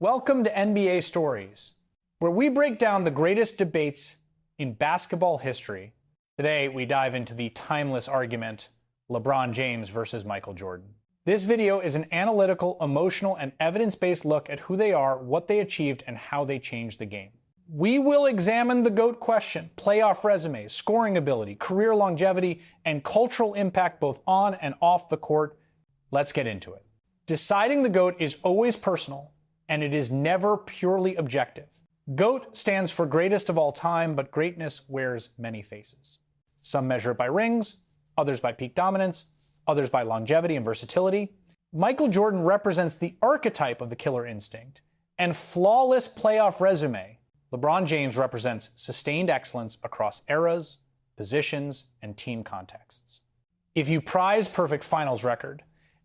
Welcome to NBA Stories, where we break down the greatest debates in basketball history. Today, we dive into the timeless argument, LeBron James versus Michael Jordan. This video is an analytical, emotional, and evidence-based look at who they are, what they achieved, and how they changed the game. We will examine the GOAT question, playoff resumes, scoring ability, career longevity, and cultural impact both on and off the court. Let's get into it. Deciding the GOAT is always personal, and it is never purely objective. GOAT stands for greatest of all time, but greatness wears many faces. Some measure it by rings, others by peak dominance, others by longevity and versatility. Michael Jordan represents the archetype of the killer instinct and flawless playoff resume. LeBron James represents sustained excellence across eras, positions, and team contexts. If you prize perfect finals record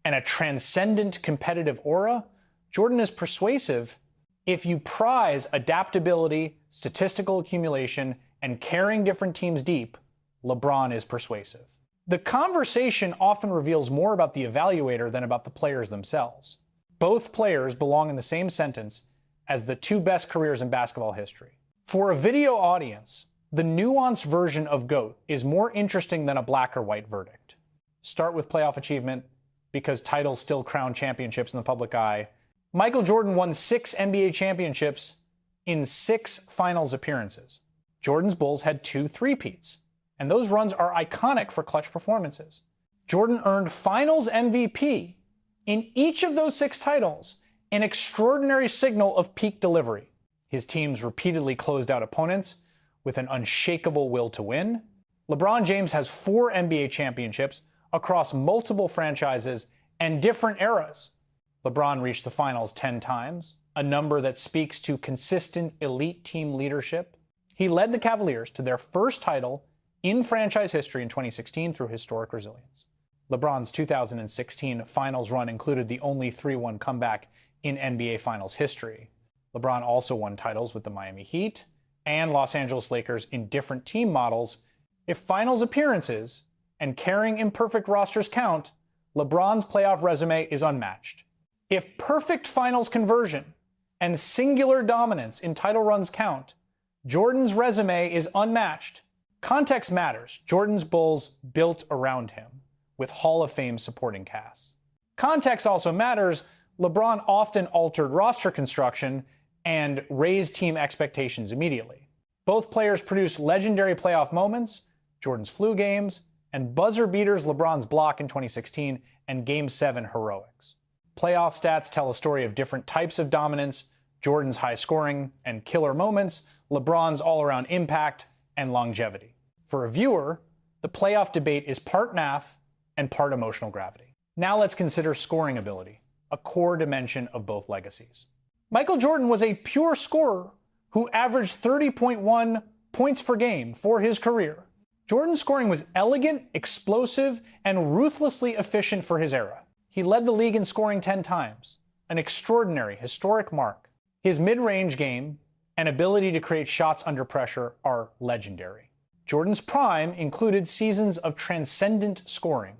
and a transcendent competitive aura, Jordan is persuasive. If you prize adaptability, statistical accumulation, and carrying different teams deep, LeBron is persuasive. The conversation often reveals more about the evaluator than about the players themselves. Both players belong in the same sentence as the two best careers in basketball history. For a video audience, the nuanced version of GOAT is more interesting than a black or white verdict. Start with playoff achievement, because titles still crown championships in the public eye. Michael Jordan won 6 NBA championships in 6 finals appearances. Jordan's Bulls had 2 three-peats, and those runs are iconic for clutch performances. Jordan earned finals MVP in each of those 6 titles, an extraordinary signal of peak delivery. His teams repeatedly closed out opponents with an unshakable will to win. LeBron James has 4 NBA championships across multiple franchises and different eras. LeBron reached the finals 10 times, a number that speaks to consistent elite team leadership. He led the Cavaliers to their first title in franchise history in 2016 through historic resilience. LeBron's 2016 finals run included the only 3-1 comeback in NBA Finals history. LeBron also won titles with the Miami Heat and Los Angeles Lakers in different team models. If finals appearances and carrying imperfect rosters count, LeBron's playoff resume is unmatched. If perfect finals conversion and singular dominance in title runs count, Jordan's resume is unmatched. Context matters. Jordan's Bulls built around him with Hall of Fame supporting casts. Context also matters. LeBron often altered roster construction and raised team expectations immediately. Both players produced legendary playoff moments, Jordan's flu games, and buzzer beaters, LeBron's block in 2016 and Game 7 heroics. Playoff stats tell a story of different types of dominance, Jordan's high scoring and killer moments, LeBron's all-around impact and longevity. For a viewer, the playoff debate is part math and part emotional gravity. Now let's consider scoring ability, a core dimension of both legacies. Michael Jordan was a pure scorer who averaged 30.1 points per game for his career. Jordan's scoring was elegant, explosive, and ruthlessly efficient for his era. He led the league in scoring 10 times, an extraordinary, historic mark. His mid-range game and ability to create shots under pressure are legendary. Jordan's prime included seasons of transcendent scoring,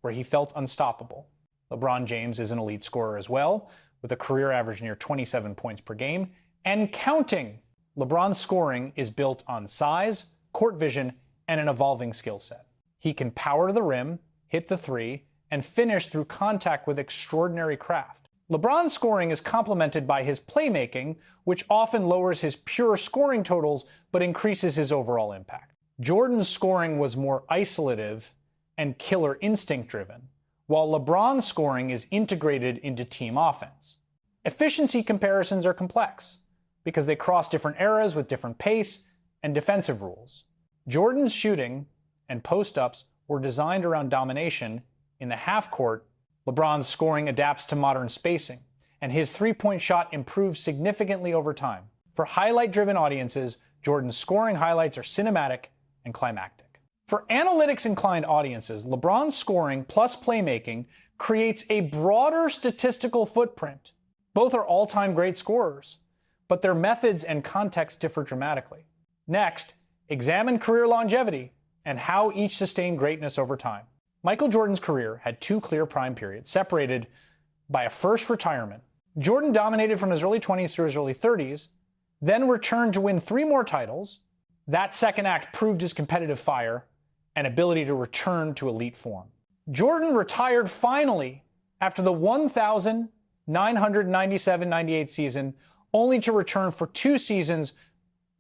where he felt unstoppable. LeBron James is an elite scorer as well, with a career average near 27 points per game, and counting. LeBron's scoring is built on size, court vision, and an evolving skill set. He can power to the rim, hit the three, and finish through contact with extraordinary craft. LeBron's scoring is complemented by his playmaking, which often lowers his pure scoring totals but increases his overall impact. Jordan's scoring was more isolative and killer instinct driven, while LeBron's scoring is integrated into team offense. Efficiency comparisons are complex because they cross different eras with different pace and defensive rules. Jordan's shooting and post-ups were designed around domination. In the half court, LeBron's scoring adapts to modern spacing, and his three-point shot improves significantly over time. For highlight-driven audiences, Jordan's scoring highlights are cinematic and climactic. For analytics-inclined audiences, LeBron's scoring plus playmaking creates a broader statistical footprint. Both are all-time great scorers, but their methods and context differ dramatically. Next, examine career longevity and how each sustained greatness over time. Michael Jordan's career had 2 clear prime periods, separated by a first retirement. Jordan dominated from his early 20s through his early 30s, then returned to win 3 more titles. That second act proved his competitive fire and ability to return to elite form. Jordan retired finally after the 1,997-98 season, only to return for 2 seasons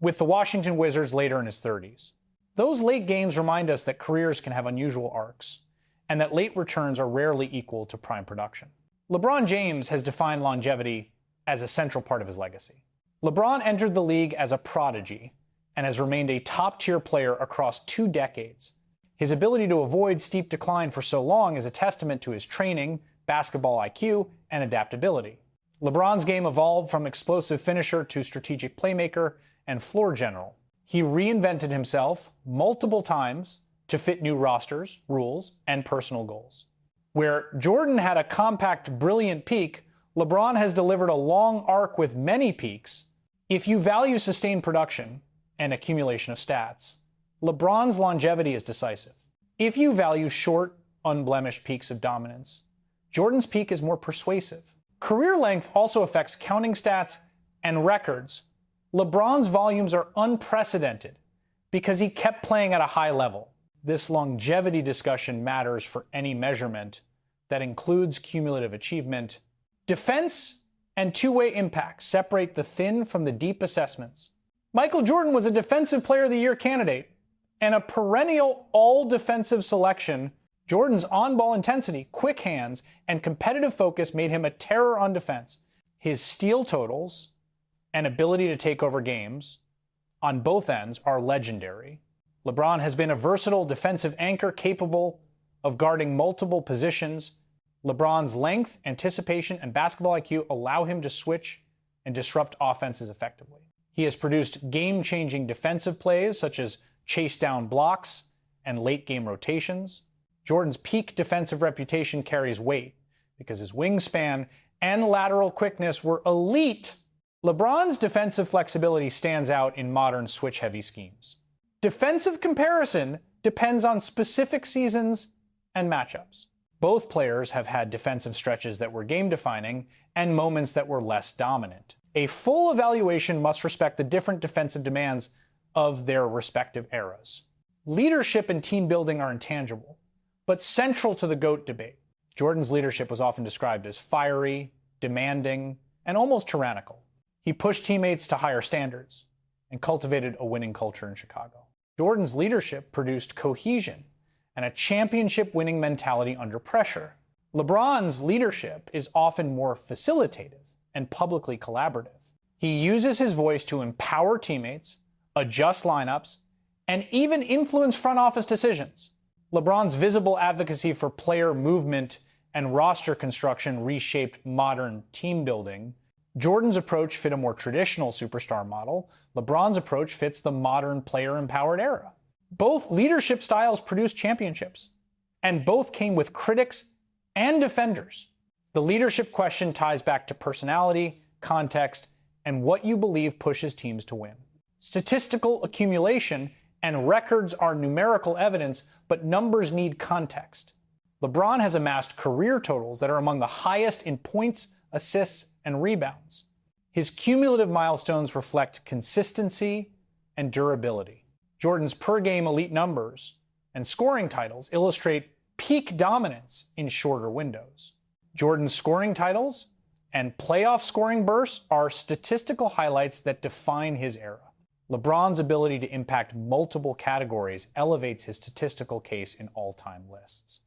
with the Washington Wizards later in his 30s. Those late games remind us that careers can have unusual arcs, and that late returns are rarely equal to prime production. LeBron James has defined longevity as a central part of his legacy. LeBron entered the league as a prodigy and has remained a top-tier player across 2 decades. His ability to avoid steep decline for so long is a testament to his training, basketball IQ, and adaptability. LeBron's game evolved from explosive finisher to strategic playmaker and floor general. He reinvented himself multiple times to fit new rosters, rules, and personal goals. Where Jordan had a compact, brilliant peak, LeBron has delivered a long arc with many peaks. If you value sustained production and accumulation of stats, LeBron's longevity is decisive. If you value short, unblemished peaks of dominance, Jordan's peak is more persuasive. Career length also affects counting stats and records. LeBron's volumes are unprecedented because he kept playing at a high level. This longevity discussion matters for any measurement that includes cumulative achievement. Defense and two-way impact separate the thin from the deep assessments. Michael Jordan was a Defensive Player of the Year candidate and a perennial all-defensive selection. Jordan's on-ball intensity, quick hands, and competitive focus made him a terror on defense. His steal totals and ability to take over games on both ends are legendary. LeBron has been a versatile defensive anchor capable of guarding multiple positions. LeBron's length, anticipation, and basketball IQ allow him to switch and disrupt offenses effectively. He has produced game-changing defensive plays such as chase-down blocks and late-game rotations. Jordan's peak defensive reputation carries weight because his wingspan and lateral quickness were elite. LeBron's defensive flexibility stands out in modern switch-heavy schemes. Defensive comparison depends on specific seasons and matchups. Both players have had defensive stretches that were game-defining and moments that were less dominant. A full evaluation must respect the different defensive demands of their respective eras. Leadership and team building are intangible, but central to the GOAT debate. Jordan's leadership was often described as fiery, demanding, and almost tyrannical. He pushed teammates to higher standards and cultivated a winning culture in Chicago. Jordan's leadership produced cohesion and a championship-winning mentality under pressure. LeBron's leadership is often more facilitative and publicly collaborative. He uses his voice to empower teammates, adjust lineups, and even influence front office decisions. LeBron's visible advocacy for player movement and roster construction reshaped modern team building. Jordan's approach fit a more traditional superstar model. LeBron's approach fits the modern player-empowered era. Both leadership styles produced championships, and both came with critics and defenders. The leadership question ties back to personality, context, and what you believe pushes teams to win. Statistical accumulation and records are numerical evidence, but numbers need context. LeBron has amassed career totals that are among the highest in points, assists, and rebounds. His cumulative milestones reflect consistency and durability. Jordan's per-game elite numbers and scoring titles illustrate peak dominance in shorter windows. Jordan's scoring titles and playoff scoring bursts are statistical highlights that define his era. LeBron's ability to impact multiple categories elevates his statistical case in all-time lists.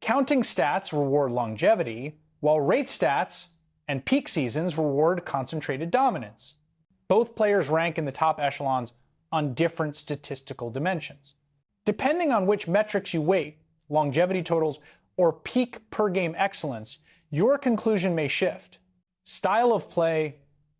Counting stats reward longevity, while rate stats and peak seasons reward concentrated dominance. Both players rank in the top echelons on different statistical dimensions. Depending on which metrics you weight, longevity totals or peak per-game excellence, your conclusion may shift. Style of play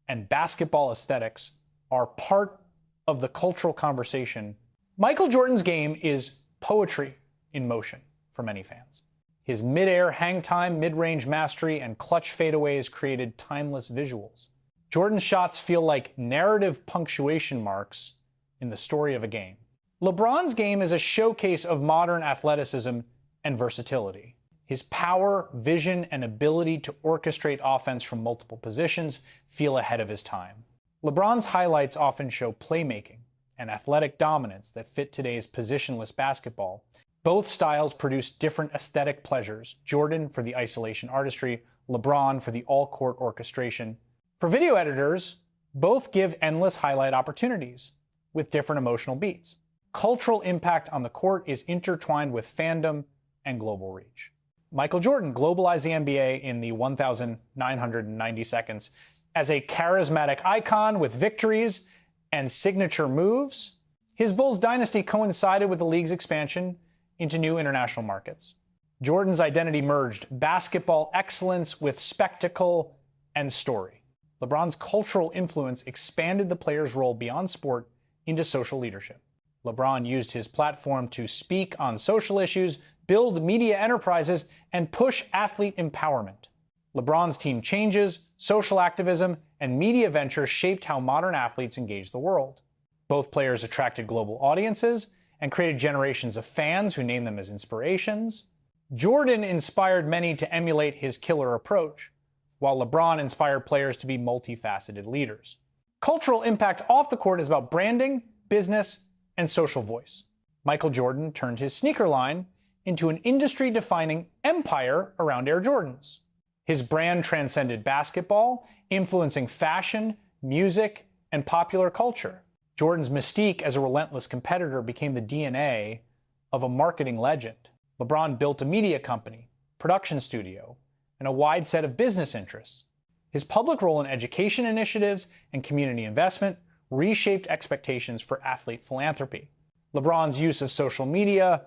and basketball aesthetics are part of the cultural conversation. Michael Jordan's game is poetry in motion for many fans. His mid-air hang time, mid-range mastery, and clutch fadeaways created timeless visuals. Jordan's shots feel like narrative punctuation marks in the story of a game. LeBron's game is a showcase of modern athleticism and versatility. His power, vision, and ability to orchestrate offense from multiple positions feel ahead of his time. LeBron's highlights often show playmaking and athletic dominance that fit today's positionless basketball. Both styles produce different aesthetic pleasures. Jordan for the isolation artistry, LeBron for the all-court orchestration. For video editors, both give endless highlight opportunities with different emotional beats. Cultural impact on the court is intertwined with fandom and global reach. Michael Jordan globalized the NBA in the 1,990 seconds as a charismatic icon with victories and signature moves. His Bulls dynasty coincided with the league's expansion into new international markets. Jordan's identity merged basketball excellence with spectacle and story. LeBron's cultural influence expanded the player's role beyond sport into social leadership. LeBron used his platform to speak on social issues, build media enterprises, and push athlete empowerment. LeBron's team changes, social activism, and media ventures shaped how modern athletes engage the world. Both players attracted global audiences and created generations of fans who named them as inspirations. Jordan inspired many to emulate his killer approach, while LeBron inspired players to be multifaceted leaders. Cultural impact off the court is about branding, business, and social voice. Michael Jordan turned his sneaker line into an industry-defining empire around Air Jordans. His brand transcended basketball, influencing fashion, music, and popular culture. Jordan's mystique as a relentless competitor became the DNA of a marketing legend. LeBron built a media company, production studio, and a wide set of business interests. His public role in education initiatives and community investment reshaped expectations for athlete philanthropy. LeBron's use of social media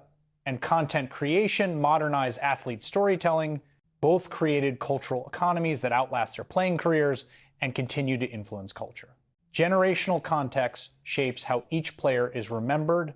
and content creation modernized athlete storytelling. Both created cultural economies that outlast their playing careers and continue to influence culture. Generational context shapes how each player is remembered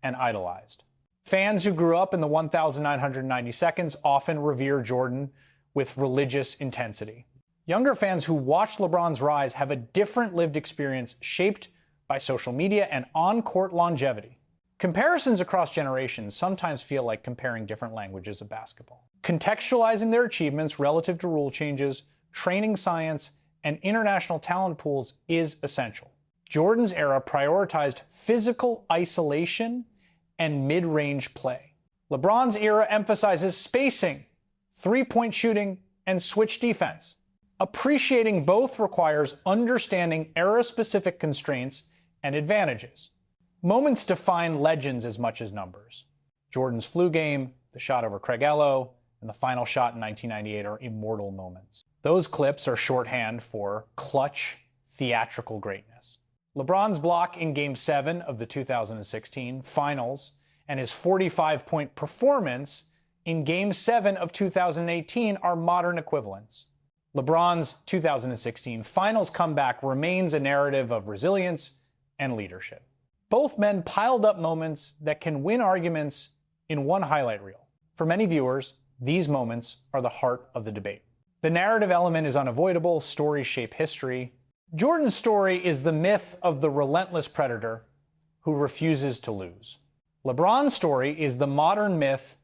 and idolized. Fans who grew up in the 1,990 seconds often revere Jordan with religious intensity. Younger fans who watch LeBron's rise have a different lived experience shaped by social media and on-court longevity. Comparisons across generations sometimes feel like comparing different languages of basketball. Contextualizing their achievements relative to rule changes, training science, and international talent pools is essential. Jordan's era prioritized physical isolation and mid-range play. LeBron's era emphasizes spacing, three-point shooting, and switch defense. Appreciating both requires understanding era-specific constraints and advantages. Moments define legends as much as numbers. Jordan's flu game, the shot over Craig Ello, and the final shot in 1998 are immortal moments. Those clips are shorthand for clutch, theatrical greatness. LeBron's block in Game 7 of the 2016 Finals and his 45-point performance in Game 7 of 2018 are modern equivalents. LeBron's 2016 Finals comeback remains a narrative of resilience and leadership. Both men piled up moments that can win arguments in one highlight reel. For many viewers, these moments are the heart of the debate. The narrative element is unavoidable, stories shape history. Jordan's story is the myth of the relentless predator who refuses to lose. LeBron's story is the modern myth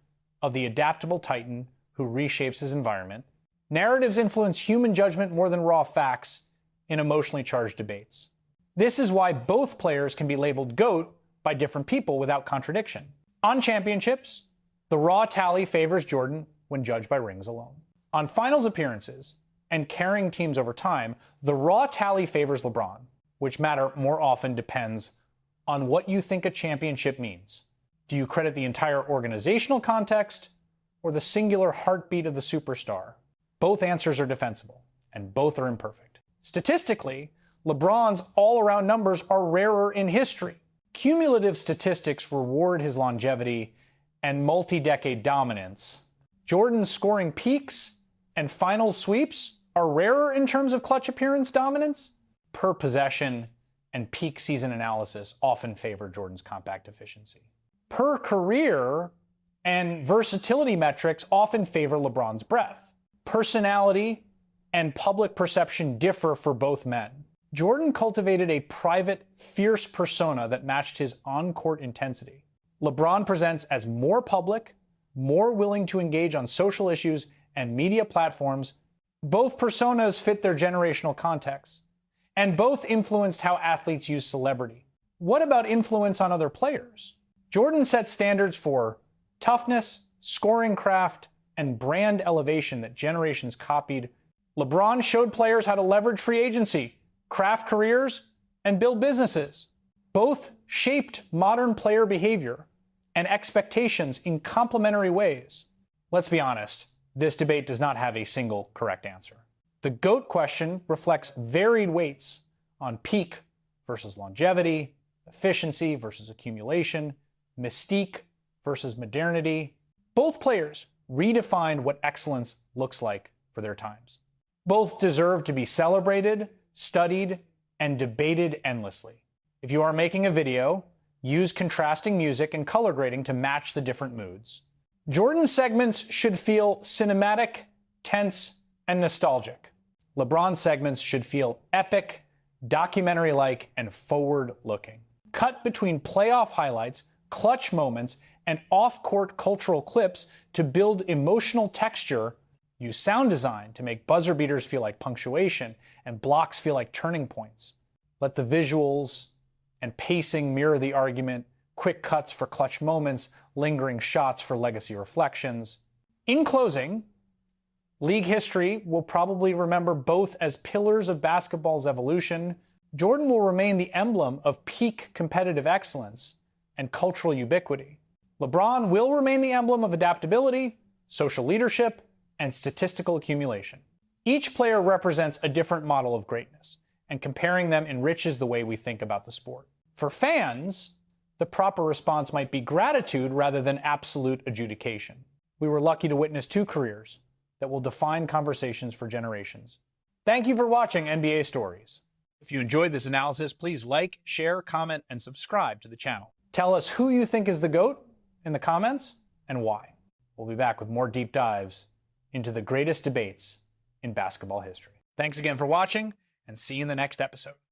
of the adaptable titan who reshapes his environment. Narratives influence human judgment more than raw facts in emotionally charged debates. This is why both players can be labeled GOAT by different people without contradiction. On championships, the raw tally favors Jordan when judged by rings alone. On finals appearances and carrying teams over time, the raw tally favors LeBron. Which matter more often depends on what you think a championship means. Do you credit the entire organizational context or the singular heartbeat of the superstar? Both answers are defensible, and both are imperfect. Statistically, LeBron's all-around numbers are rarer in history. Cumulative statistics reward his longevity and multi-decade dominance. Jordan's scoring peaks and final sweeps are rarer in terms of clutch appearance dominance. Per possession and peak season analysis often favor Jordan's compact efficiency. Per career and versatility metrics often favor LeBron's breadth. Personality and public perception differ for both men. Jordan cultivated a private, fierce persona that matched his on-court intensity. LeBron presents as more public, more willing to engage on social issues and media platforms. Both personas fit their generational contexts, and both influenced how athletes use celebrity. What about influence on other players? Jordan set standards for toughness, scoring craft, and brand elevation that generations copied. LeBron showed players how to leverage free agency, craft careers, and build businesses. Both shaped modern player behavior and expectations in complementary ways. Let's be honest, this debate does not have a single correct answer. The GOAT question reflects varied weights on peak versus longevity, efficiency versus accumulation, mystique versus modernity. Both players redefined what excellence looks like for their times. Both deserve to be celebrated, studied, and debated endlessly. If you are making a video, use contrasting music and color grading to match the different moods. Jordan's segments should feel cinematic, tense, and nostalgic. LeBron's segments should feel epic, documentary-like, and forward-looking. Cut between playoff highlights, clutch moments, and off-court cultural clips to build emotional texture. Use sound design to make buzzer beaters feel like punctuation and blocks feel like turning points. Let the visuals and pacing mirror the argument, quick cuts for clutch moments, lingering shots for legacy reflections. In closing, league history will probably remember both as pillars of basketball's evolution. Jordan will remain the emblem of peak competitive excellence and cultural ubiquity. LeBron will remain the emblem of adaptability, social leadership, and statistical accumulation. Each player represents a different model of greatness, and comparing them enriches the way we think about the sport. For fans, the proper response might be gratitude rather than absolute adjudication. We were lucky to witness two careers that will define conversations for generations. Thank you for watching NBA Stories. If you enjoyed this analysis, please like, share, comment, and subscribe to the channel. Tell us who you think is the GOAT in the comments and why. We'll be back with more deep dives into the greatest debates in basketball history. Thanks again for watching, and see you in the next episode.